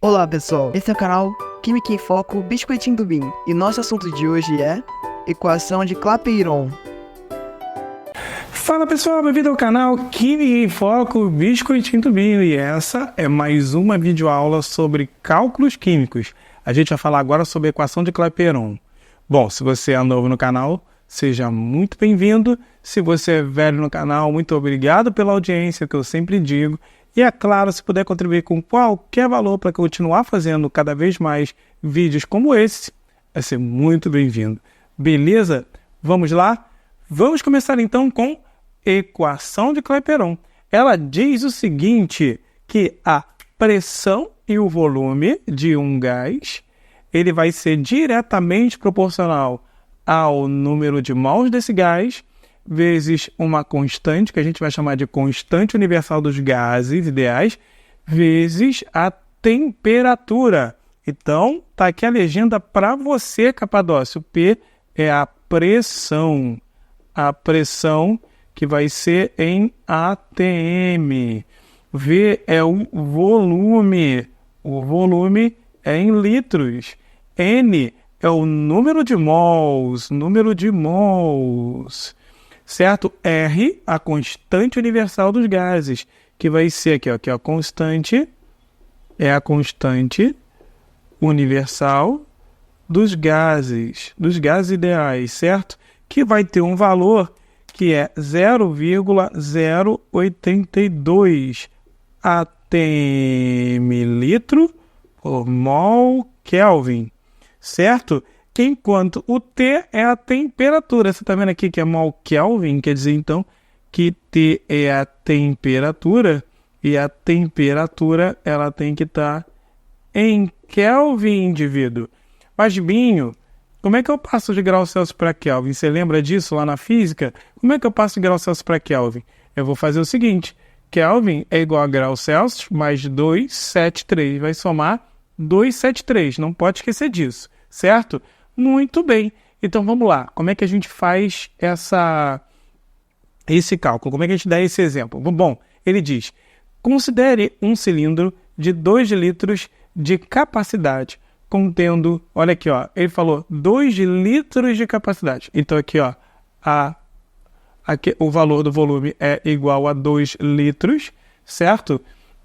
Olá pessoal, esse é o canal Química em Foco Biscoitinho do Bin e nosso assunto de hoje é equação de Clapeyron. Fala pessoal, bem-vindo ao canal Química em Foco Biscoitinho do Bin e essa é mais uma videoaula sobre cálculos químicos. A gente vai falar agora sobre a equação de Clapeyron. Bom, se você é novo no canal, seja muito bem-vindo. Se você é velho no canal, muito obrigado pela audiência, que eu sempre digo. E é claro, se puder contribuir com qualquer valor para continuar fazendo cada vez mais vídeos como esse, vai ser muito bem-vindo. Beleza? Vamos lá? Vamos começar então com equação de Clapeyron. Ela diz o seguinte, que a pressão e o volume de um gás, ele vai ser diretamente proporcional ao número de mols desse gás, vezes uma constante, que a gente vai chamar de constante universal dos gases ideais, vezes a temperatura. Então, tá aqui a legenda para você, Capadócio. P é a pressão que vai ser em atm. V é o volume é em litros. N é o número de mols, certo? R, a constante universal dos gases, que vai ser aqui, ó, a constante universal dos gases ideais, certo? Que vai ter um valor que é 0,082 atm litro por mol Kelvin, certo? Enquanto o T é a temperatura. Você está vendo aqui que é mol Kelvin, quer dizer então que T é a temperatura, e a temperatura ela tem que estar em Kelvin, indivíduo. Mas, Binho, como é que eu passo de graus Celsius para Kelvin? Você lembra disso lá na física? Como é que eu passo de graus Celsius para Kelvin? Eu vou fazer o seguinte, Kelvin é igual a graus Celsius mais 273, vai somar 273, não pode esquecer disso, certo? Muito bem, então vamos lá, como é que a gente faz esse cálculo, como é que a gente dá esse exemplo? Bom, ele diz, considere um cilindro de 2 litros de capacidade, contendo, olha aqui, ó, ele falou 2 litros de capacidade, então aqui, ó, aqui, o valor do volume é igual a 2 litros, certo?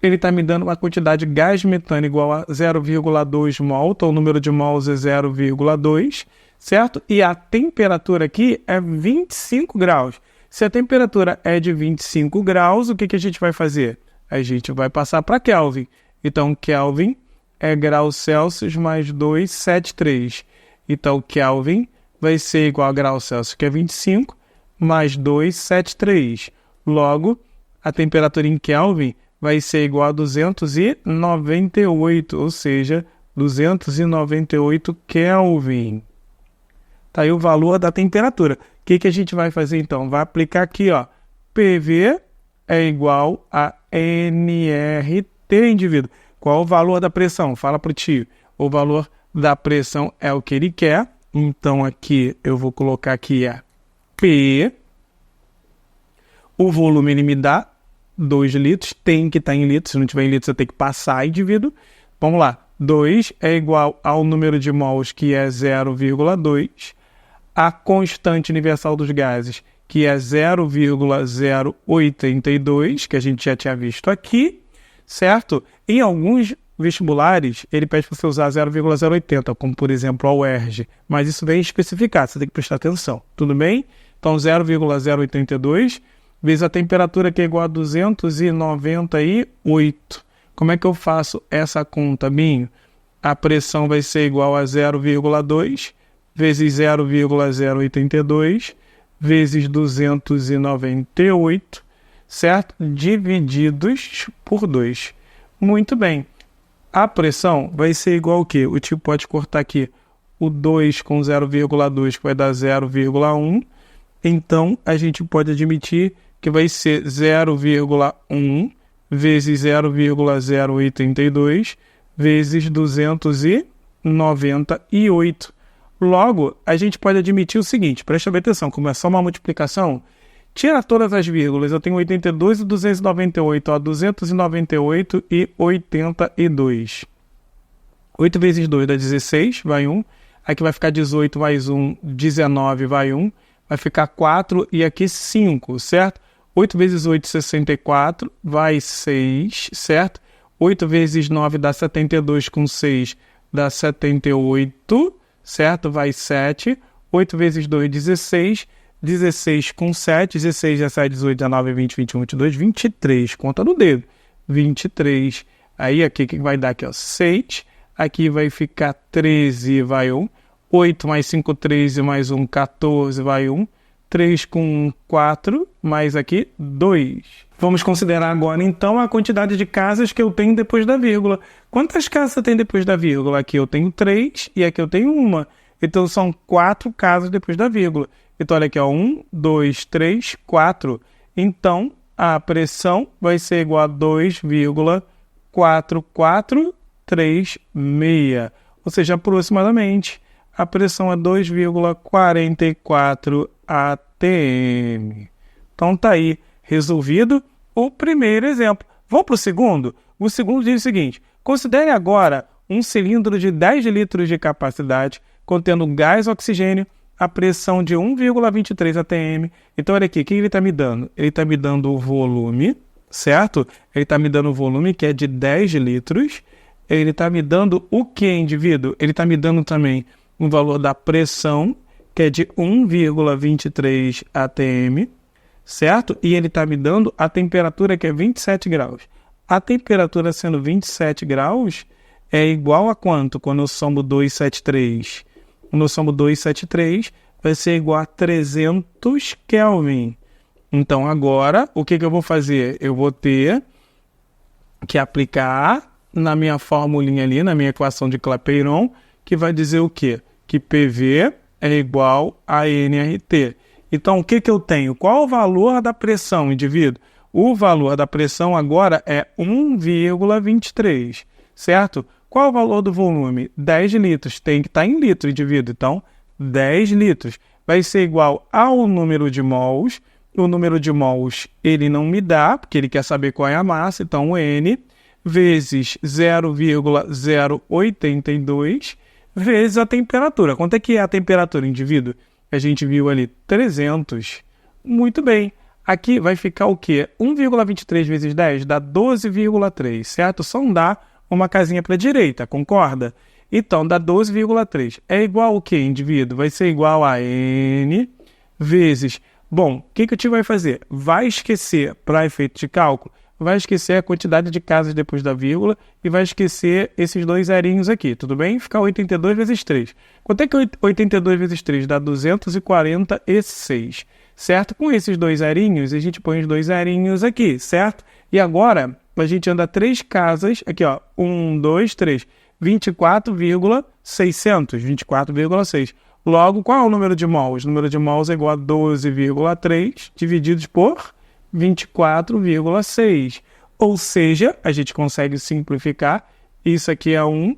Ele está me dando uma quantidade de gás metano igual a 0,2 mol, então o número de mols é 0,2, certo? E a temperatura aqui é 25 graus. Se a temperatura é de 25 graus, o que a gente vai fazer? A gente vai passar para Kelvin. Então, Kelvin é graus Celsius mais 273. Então, Kelvin vai ser igual a graus Celsius, que é 25, mais 273. Logo, a temperatura em Kelvin vai ser igual a 298, ou seja, 298 Kelvin. Tá aí o valor da temperatura. O que a gente vai fazer então? Vai aplicar aqui, ó, PV é igual a nRT, indivíduo. Qual o valor da pressão? Fala pro tio. O valor da pressão é o que ele quer. Então aqui eu vou colocar aqui P. O volume ele me dá 2 litros, tem que estar em litros, se não tiver em litros eu tenho que passar, indivíduo. Vamos lá, 2 é igual ao número de mols, que é 0,2, a constante universal dos gases, que é 0,082, que a gente já tinha visto aqui, certo? Em alguns vestibulares, ele pede para você usar 0,080, como por exemplo a UERJ, mas isso vem especificado, você tem que prestar atenção, tudo bem? Então 0,082 vezes a temperatura, que é igual a 298. Como é que eu faço essa conta, Binho? A pressão vai ser igual a 0,2 vezes 0,082 vezes 298, certo? Divididos por 2. Muito bem. A pressão vai ser igual ao quê? O tio pode cortar aqui o 2 com 0,2, que vai dar 0,1. Então, a gente pode admitir que vai ser 0,1 vezes 0,082 vezes 298. Logo, a gente pode admitir o seguinte, presta bem atenção, como é só uma multiplicação, tira todas as vírgulas, eu tenho 82 e 298, ó, 298 e 82. 8 vezes 2 dá 16, vai 1. Aqui vai ficar 18 mais 1, 19, vai 1. Vai ficar 4 e aqui 5, certo? 8 vezes 8, 64, vai 6, certo? 8 vezes 9 dá 72, com 6 dá 78, certo? Vai 7. 8 vezes 2, 16. 16 com 7, 16, 17, 18, 19, 20, 21, 22, 23. Conta no dedo. 23. Aí aqui, o que vai dar aqui? Ó, 6. Aqui vai ficar 13, vai 1. 8 mais 5, 13, mais 1, 14, vai 1. 3 com 1, 4, mais aqui 2. Vamos considerar agora, então, a quantidade de casas que eu tenho depois da vírgula. Quantas casas tem depois da vírgula? Aqui eu tenho 3 e aqui eu tenho 1. Então, são 4 casas depois da vírgula. Então, olha aqui, ó, 1, 2, 3, 4. Então, a pressão vai ser igual a 2,4436. Ou seja, aproximadamente, a pressão é 2,44 atm. Então, tá aí resolvido o primeiro exemplo. Vamos para o segundo? O segundo diz o seguinte: considere agora um cilindro de 10 litros de capacidade, contendo gás oxigênio, a pressão de 1,23 atm. Então, olha aqui, o que ele está me dando? Ele está me dando o volume, certo? Ele está me dando o volume, que é de 10 litros. Ele está me dando o que, indivíduo? Ele está me dando também o valor da pressão, que é de 1,23 atm, certo? E ele está me dando a temperatura, que é 27 graus. A temperatura sendo 27 graus é igual a quanto quando eu somo 273? Quando eu somo 273, vai ser igual a 300 Kelvin. Então, agora, o que eu vou fazer? Eu vou ter que aplicar na minha formulinha ali, na minha equação de Clapeyron, que vai dizer o quê? Que PV é igual a nRT. Então, o que eu tenho? Qual o valor da pressão, indivíduo? O valor da pressão agora é 1,23, certo? Qual o valor do volume? 10 litros. Tem que estar em litro, indivíduo. Então, 10 litros vai ser igual ao número de mols. O número de mols ele não me dá, porque ele quer saber qual é a massa. Então, N vezes 0,082 vezes a temperatura. Quanto é que é a temperatura, indivíduo? A gente viu ali 300. Muito bem. Aqui vai ficar o quê? 1,23 vezes 10 dá 12,3, certo? Só não dá uma casinha para a direita, concorda? Então, dá 12,3. É igual ao que, indivíduo? Vai ser igual a N vezes... Bom, o que o tio vai fazer? Vai esquecer, para efeito de cálculo, vai esquecer a quantidade de casas depois da vírgula e vai esquecer esses dois zerinhos aqui, tudo bem? Fica 82 vezes 3. Quanto é que 82 vezes 3 dá? 246, certo? Com esses dois zerinhos, a gente põe os dois zerinhos aqui, certo? E agora, a gente anda 3 casas, aqui ó, 1, 2, 3, 24,600, 24,6. Logo, qual é o número de mols? O número de mols é igual a 12,3 divididos por 24,6. Ou seja, a gente consegue simplificar. Isso aqui é 1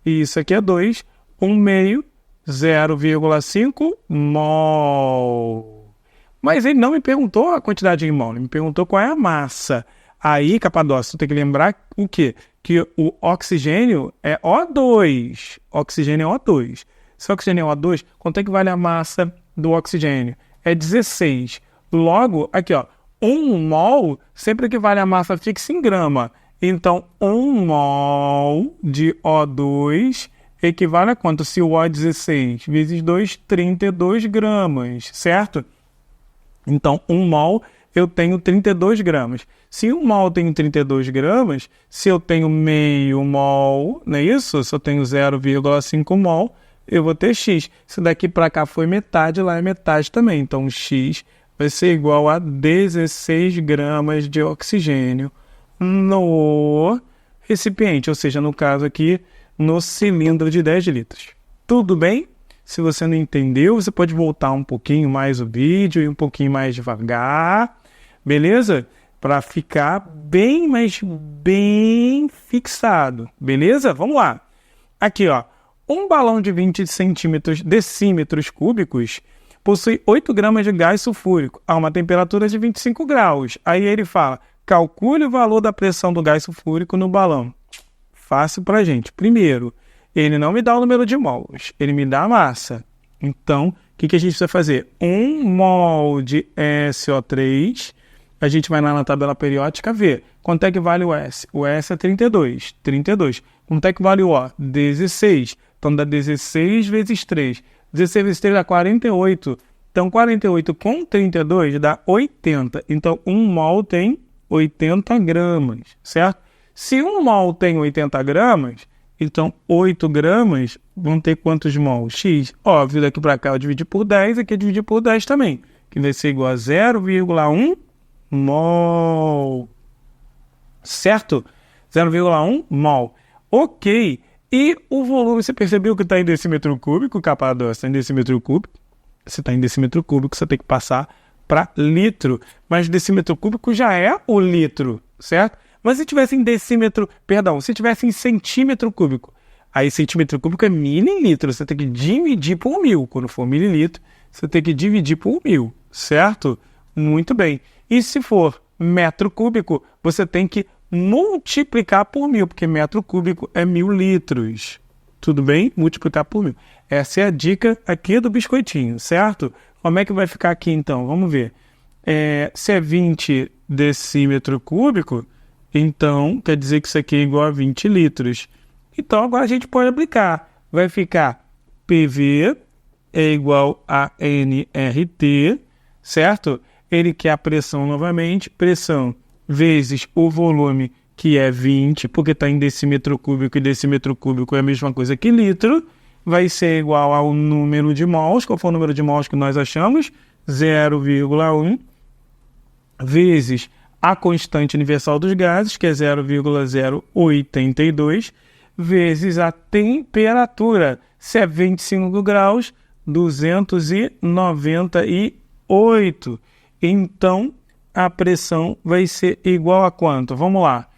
e isso aqui é 2. 1 meio, 0,5 mol. Mas ele não me perguntou a quantidade em mol, ele me perguntou qual é a massa. Aí, Capadócio, tu tem que lembrar o quê? Que o oxigênio é O2. Oxigênio é O2. Se o oxigênio é O2, quanto é que vale a massa do oxigênio? É 16. Logo, aqui ó, 1 mol sempre equivale a massa fixa em grama. Então, 1 mol de O2 equivale a quanto? Se o O é 16 vezes 2, 32 gramas, certo? Então, 1 mol eu tenho 32 gramas. Se 1 mol eu tenho 32 gramas, se eu tenho meio mol, não é isso? Se eu tenho 0,5 mol, eu vou ter X. Se daqui para cá foi metade, lá é metade também. Então, X vai ser igual a 16 gramas de oxigênio no recipiente, ou seja, no caso aqui, no cilindro de 10 litros. Tudo bem? Se você não entendeu, você pode voltar um pouquinho mais o vídeo e um pouquinho mais devagar, beleza? Para ficar bem, mas bem fixado, beleza? Vamos lá. Aqui, ó, um balão de 20 decímetros cúbicos possui 8 gramas de gás sulfúrico a uma temperatura de 25 graus. Aí ele fala, calcule o valor da pressão do gás sulfúrico no balão. Fácil para a gente. Primeiro, Ele não me dá o número de mols, ele me dá a massa. Então, o que a gente precisa fazer? 1 mol de SO3, a gente vai lá na tabela periódica ver quanto é que vale o S. O S é 32. Quanto é que vale o O? 16. Então, dá 16 vezes 3. 16 vezes 3 dá 48. Então, 48 com 32 dá 80. Então, 1 mol tem 80 gramas, certo? Se 1 mol tem 80 gramas, então 8 gramas vão ter quantos mols? X. Óbvio, daqui para cá eu dividi por 10, aqui eu dividi por 10 também, que vai ser igual a 0,1 mol. Certo? 0,1 mol. Ok. E o volume, você percebeu que está em decímetro cúbico, capa doce, está em decímetro cúbico. Se está em decímetro cúbico, você tem que passar para litro. Mas decímetro cúbico já é o litro, certo? Mas se tivesse em se tivesse em centímetro cúbico, aí centímetro cúbico é mililitro, você tem que dividir por 1000. Quando for mililitro, você tem que dividir por 1000, certo? Muito bem. E se for metro cúbico, você tem que multiplicar por 1000, porque metro cúbico é 1000 litros. Tudo bem? Multiplicar por 1000. Essa é a dica aqui do biscoitinho, certo? Como é que vai ficar aqui então? Vamos ver. Se é 20 decímetro cúbico, então quer dizer que isso aqui é igual a 20 litros. Então agora a gente pode aplicar. Vai ficar PV é igual a nRT, certo? Ele quer a pressão novamente. Pressão vezes o volume, que é 20, porque está em decímetro cúbico, e decímetro cúbico é a mesma coisa que litro, vai ser igual ao número de mols. Qual foi o número de mols que nós achamos? 0,1, vezes a constante universal dos gases, que é 0,082, vezes a temperatura, se é 25 graus, 298. Então, a pressão vai ser igual a quanto? Vamos lá.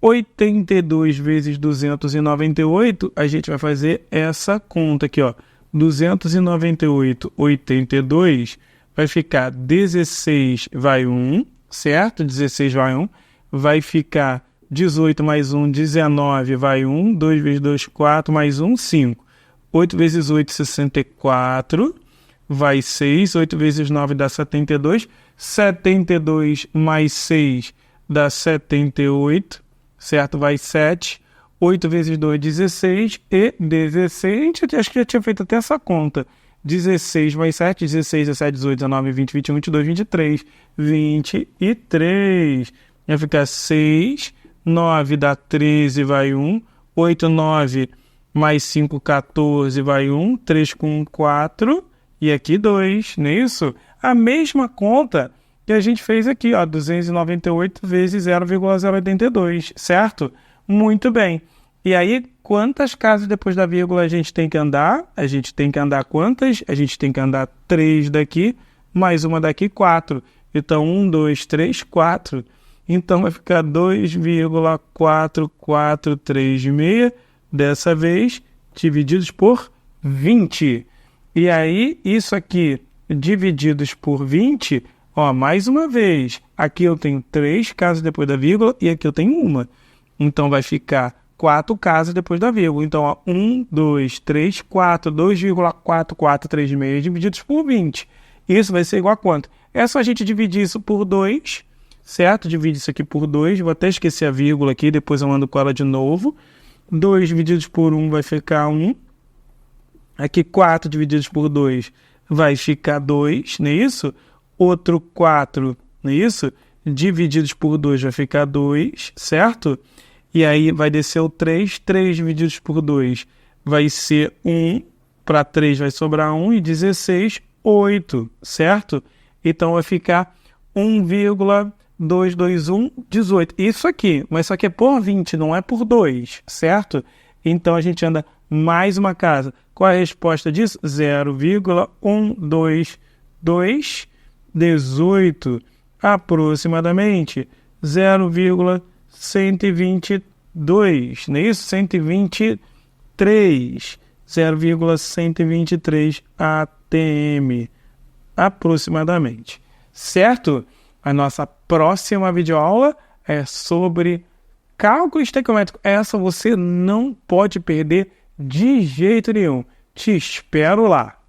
82 vezes 298, a gente vai fazer essa conta aqui, ó. 298, 82, vai ficar 16 vai 1, certo? 16 vai 1, vai ficar 18 mais 1, 19 vai 1, 2 vezes 2, 4, mais 1, 5. 8 vezes 8, 64, vai 6, 8 vezes 9 dá 72, 72 mais 6 dá 78, certo? Vai 7, 8 vezes 2, 16, e 16, acho que já tinha feito até essa conta. 16 mais 7, 16, 17, 18, 19, 20, 21, 22, 23, 23. Vai ficar 6, 9 dá 13, vai 1, 8, 9 mais 5, 14, vai 1, 3 com 4, e aqui 2, não é isso? A mesma conta que a gente fez aqui, ó, 298 vezes 0,082, certo? Muito bem. E aí, quantas casas depois da vírgula a gente tem que andar? A gente tem que andar quantas? A gente tem que andar 3 daqui, mais uma daqui, 4. Então, 1, 2, 3, 4. Então, vai ficar 2,4436, dessa vez, divididos por 20. E aí, isso aqui, divididos por 20, ó, mais uma vez, aqui eu tenho 3 casas depois da vírgula e aqui eu tenho uma. Então, vai ficar 4 casas depois da vírgula. Então, ó, 1, 2, 3, 4, 2,4436 divididos por 20. Isso vai ser igual a quanto? É só a gente dividir isso por 2, certo? Divide isso aqui por 2. Vou até esquecer a vírgula aqui, depois eu ando com ela de novo. 2 divididos por 1 vai ficar 1. Aqui 4 divididos por 2 vai ficar 2, não é isso? Outro 4, não é isso? Divididos por 2 vai ficar 2, certo? E aí vai descer o 3, 3 divididos por 2 vai ser 1, para 3 vai sobrar 1, e 16, 8, certo? Então vai ficar 1,221, 18. Isso aqui, mas isso aqui é por 20, não é por 2, certo? Então a gente anda mais uma casa. Qual é a resposta disso? 0,122, 18, aproximadamente 0,122, não é isso? 123, 0,123 atm, aproximadamente, certo? A nossa próxima videoaula é sobre cálculo estequiométrico. Essa você não pode perder De jeito nenhum. Te espero lá.